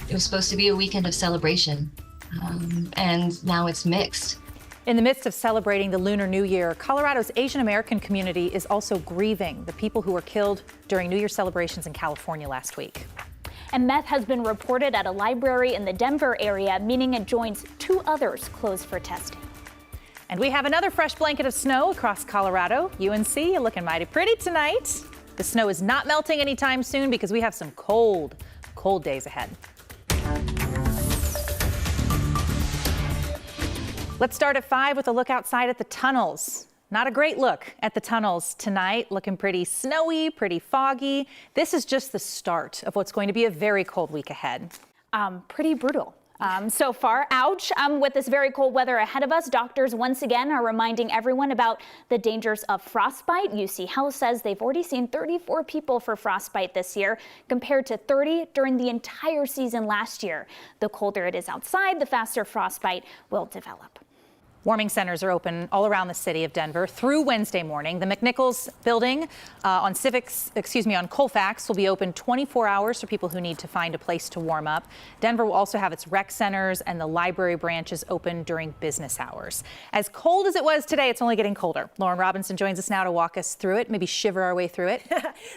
It was supposed to be a weekend of celebration, and now it's mixed. In the midst of celebrating the Lunar New Year, Colorado's Asian American community is also grieving the people who were killed during New Year celebrations in California last week. And meth has been reported at a library in the Denver area, meaning it joins 2 others closed for testing. And we have another fresh blanket of snow across Colorado. UNC looking mighty pretty tonight. The snow is not melting anytime soon because we have some cold days ahead. Let's start at 5 with a look outside at the tunnels. Not a great look at the tunnels tonight, looking pretty snowy, pretty foggy. This is just the start of what's going to be a very cold week ahead. Pretty brutal. So far, ouch. With this very cold weather ahead of us, doctors once again are reminding everyone about the dangers of frostbite. UC Health says they've already seen 34 people for frostbite this year, compared to 30 during the entire season last year. The colder it is outside, the faster frostbite will develop. Warming centers are open all around the city of Denver through Wednesday morning. The McNichols building on Colfax will be open 24 hours for people who need to find a place to warm up. Denver will also have its rec centers and the library branches open during business hours. As cold as it was today, it's only getting colder. Lauren Robinson joins us now to walk us through it, maybe shiver our way through it.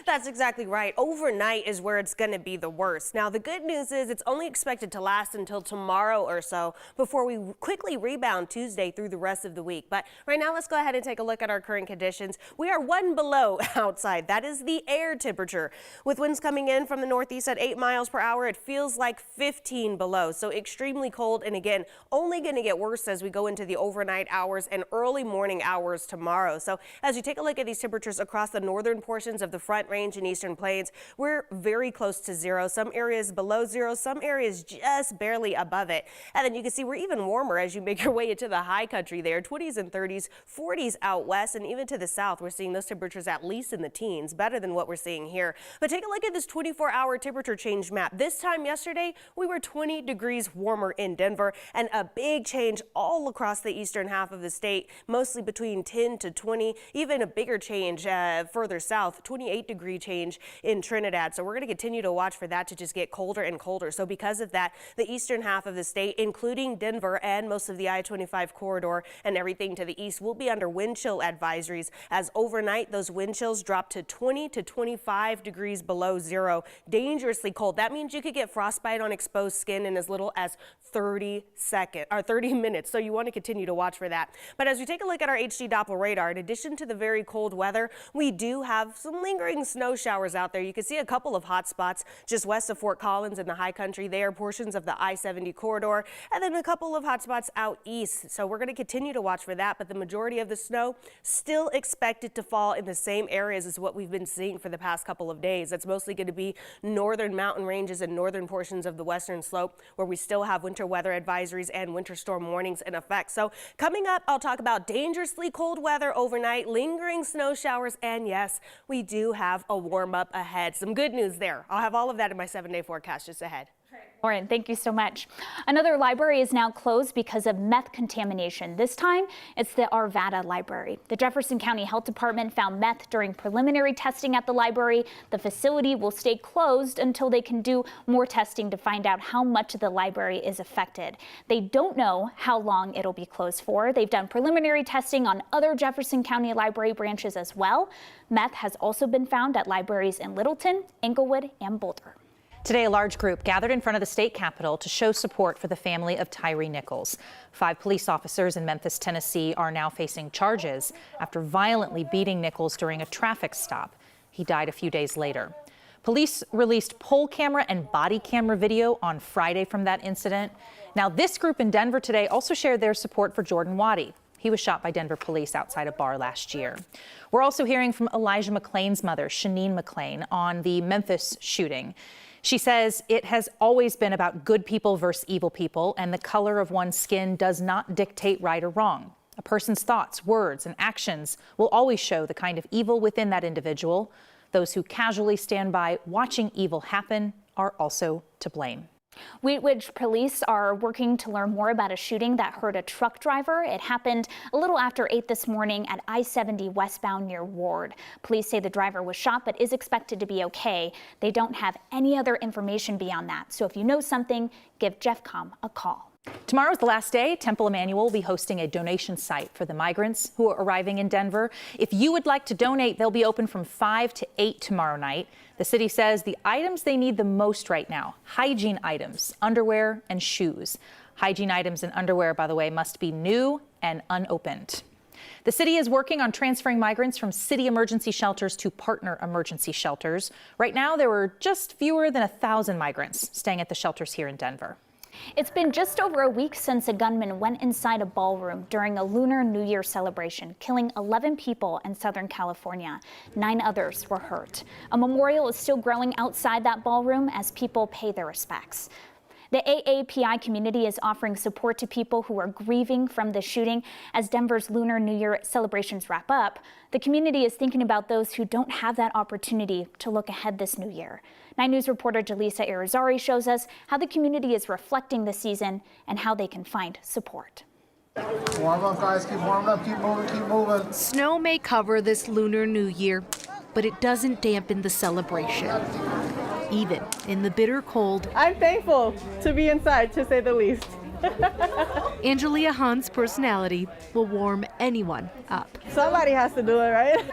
That's exactly right. Overnight is where it's going to be the worst. Now, the good news is it's only expected to last until tomorrow or so before we quickly rebound Tuesday through the rest of the week. But right now, let's go ahead and take a look at our current conditions. We are 1 below outside. That is the air temperature. With winds coming in from the northeast at 8 miles per hour, it feels like 15 below. So extremely cold, and again, only going to get worse as we go into the overnight hours and early morning hours tomorrow. So as you take a look at these temperatures across the northern portions of the Front Range and Eastern Plains, we're very close to zero. Some areas below zero, some areas just barely above it. And then you can see we're even warmer as you make your way into the high country there, 20s and 30s, 40s out west, and even to the south, we're seeing those temperatures at least in the teens, better than what we're seeing here. But take a look at this 24-hour temperature change map. This time yesterday, we were 20 degrees warmer in Denver, and a big change all across the eastern half of the state, mostly between 10 to 20, even a bigger change further south, 28-degree change in Trinidad. So we're going to continue to watch for that to just get colder and colder. So because of that, the eastern half of the state, including Denver and most of the I-25 corridor and everything to the east, will be under wind chill advisories, as overnight those wind chills drop to 20 to 25 degrees below zero. Dangerously cold. That means you could get frostbite on exposed skin in as little as 30 minutes. So you want to continue to watch for that. But as we take a look at our HD Doppler radar, in addition to the very cold weather, we do have some lingering snow showers out there. You can see a couple of hot spots just west of Fort Collins in the high country there, portions of the I-70 corridor, and then a couple of hot spots out east. So we're going to continue to watch for that, but the majority of the snow still expected to fall in the same areas as what we've been seeing for the past couple of days. That's mostly going to be northern mountain ranges and northern portions of the western slope, where we still have winter weather advisories and winter storm warnings in effect. So coming up, I'll talk about dangerously cold weather overnight, lingering snow showers, and yes, we do have a warm up ahead. Some good news there. I'll have all of that in my 7-day forecast just ahead. Lauren, thank you so much. Another library is now closed because of meth contamination. This time, it's the Arvada Library. The Jefferson County Health Department found meth during preliminary testing at the library. The facility will stay closed until they can do more testing to find out how much of the library is affected. They don't know how long it'll be closed for. They've done preliminary testing on other Jefferson County library branches as well. Meth has also been found at libraries in Littleton, Englewood, and Boulder. Today, a large group gathered in front of the state capitol to show support for the family of Tyree Nichols. 5 police officers in Memphis, Tennessee are now facing charges after violently beating Nichols during a traffic stop. He died a few days later. Police released poll camera and body camera video on Friday from that incident. Now, this group in Denver today also shared their support for Jordan Waddy. He was shot by Denver police outside a bar last year. We're also hearing from Elijah McClain's mother, Shanine McClain, on the Memphis shooting. She says it has always been about good people versus evil people, and the color of one's skin does not dictate right or wrong. A person's thoughts, words, and actions will always show the kind of evil within that individual. Those who casually stand by watching evil happen are also to blame. Wheat Ridge police are working to learn more about a shooting that hurt a truck driver. It happened a little after 8 this morning at I-70 westbound near Ward. Police say the driver was shot but is expected to be okay. They don't have any other information beyond that. So if you know something, give Jeffcom a call. Tomorrow's the last day. Temple Emmanuel will be hosting a donation site for the migrants who are arriving in Denver. If you would like to donate, they'll be open from 5 to 8 tomorrow night. The city says the items they need the most right now, hygiene items, underwear and shoes. Hygiene items and underwear, by the way, must be new and unopened. The city is working on transferring migrants from city emergency shelters to partner emergency shelters. Right now, there were just fewer than 1,000 migrants staying at the shelters here in Denver. It's been just over a week since a gunman went inside a ballroom during a Lunar New Year celebration, killing 11 people in Southern California. 9 others were hurt. A memorial is still growing outside that ballroom as people pay their respects. The AAPI community is offering support to people who are grieving from the shooting. As Denver's Lunar New Year celebrations wrap up, the community is thinking about those who don't have that opportunity to look ahead this new year. 9 News reporter Jaleesa Irizarry shows us how the community is reflecting the season and how they can find support. Warm up, guys. Keep warming up. Keep moving. Keep moving. Snow may cover this Lunar New Year, but it doesn't dampen the celebration. Even in the bitter cold. I'm thankful to be inside, to say the least. Angelia Hahn's personality will warm anyone up. Somebody has to do it, right?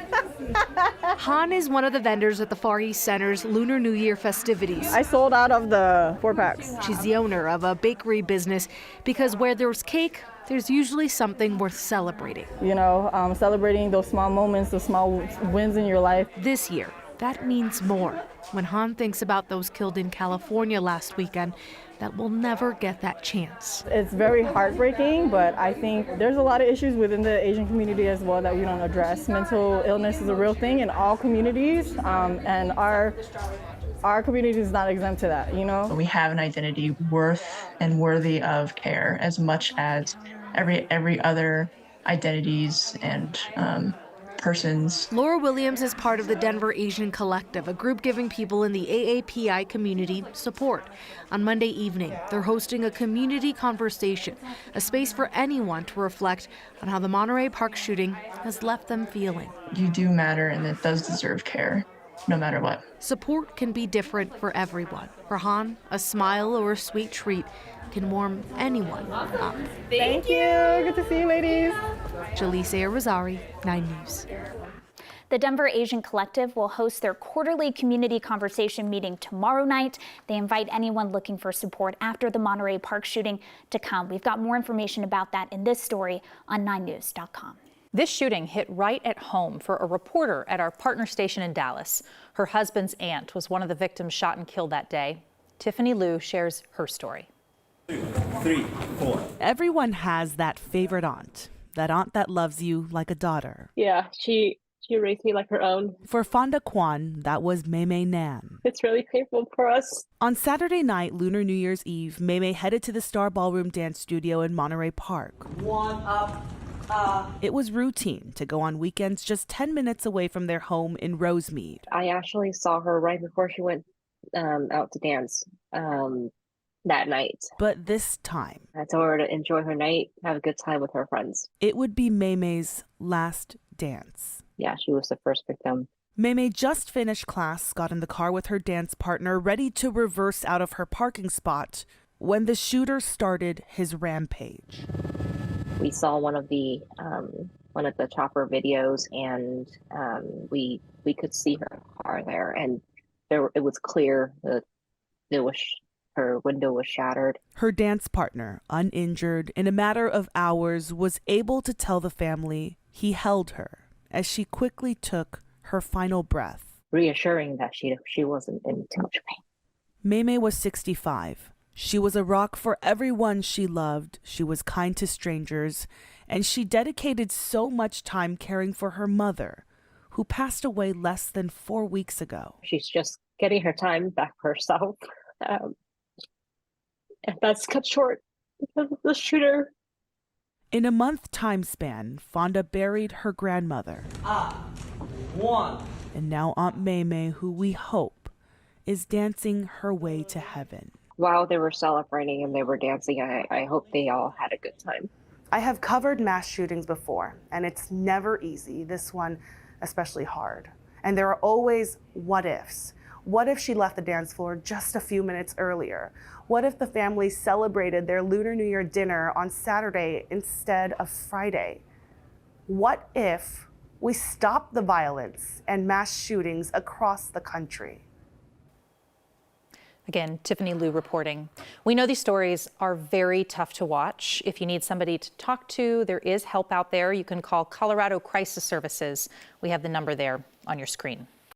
Hahn is one of the vendors at the Far East Center's Lunar New Year festivities. I sold out of the 4-packs. She's the owner of a bakery business because where there's cake, there's usually something worth celebrating. You know, celebrating those small moments, those small wins in your life. This year, that means more. When Hahn thinks about those killed in California last weekend, that will never get that chance. It's very heartbreaking, but I think there's a lot of issues within the Asian community as well that we don't address. Mental illness is a real thing in all communities, and our community is not exempt to that, you know? We have an identity worth and worthy of care as much as every other identities and persons. Laura Williams is part of the Denver Asian Collective, a group giving people in the AAPI community support. On Monday evening, they're hosting a community conversation, a space for anyone to reflect on how the Monterey Park shooting has left them feeling. You do matter, and it does deserve care, no matter what. Support can be different for everyone. For Han, a smile or a sweet treat can warm anyone up. Thank you. Good to see you, ladies. Jaleesa Irizarry, 9 News. The Denver Asian Collective will host their quarterly community conversation meeting tomorrow night. They invite anyone looking for support after the Monterey Park shooting to come. We've got more information about that in this story on 9news.com. This shooting hit right at home for a reporter at our partner station in Dallas. Her husband's aunt was one of the victims shot and killed that day. Tiffany Liu shares her story. 2, 3, 4. Everyone has that favorite aunt that loves you like a daughter. Yeah, she raised me like her own. For Fonda Kwan, that was Maymay Nan. It's really painful for us. On Saturday night, Lunar New Year's Eve, Maymay headed to the Star Ballroom Dance Studio in Monterey Park. 1 up. It was routine to go on weekends just 10 minutes away from their home in Rosemead. I actually saw her right before she went out to dance that night. But this time, I told her to enjoy her night, have a good time with her friends. it would be Maymay's last dance. Yeah, she was the first victim. Maymay just finished class, got in the car with her dance partner, ready to reverse out of her parking spot when the shooter started his rampage. We saw one of the chopper videos, and we could see her car there, and it was clear that her window was shattered. Her dance partner, uninjured, in a matter of hours, was able to tell the family he held her as she quickly took her final breath, reassuring that she wasn't in too much pain. Maymay was 65. She was a rock for everyone she loved. She was kind to strangers, and she dedicated so much time caring for her mother, who passed away less than 4 weeks ago. She's just getting her time back for herself. And that's cut short because of the shooter. In a month time span, Fonda buried her grandmother. Up. 1. And now Aunt Maymay, who we hope is dancing her way to heaven. while they were celebrating and they were dancing, I hope they all had a good time. I have covered mass shootings before, and it's never easy, this one especially hard. And there are always what ifs. What if she left the dance floor just a few minutes earlier? What if the family celebrated their Lunar New Year dinner on Saturday instead of Friday? What if we stop the violence and mass shootings across the country? Again, Tiffany Liu reporting. We know these stories are very tough to watch. If you need somebody to talk to, there is help out there. You can call Colorado Crisis Services. We have the number there on your screen.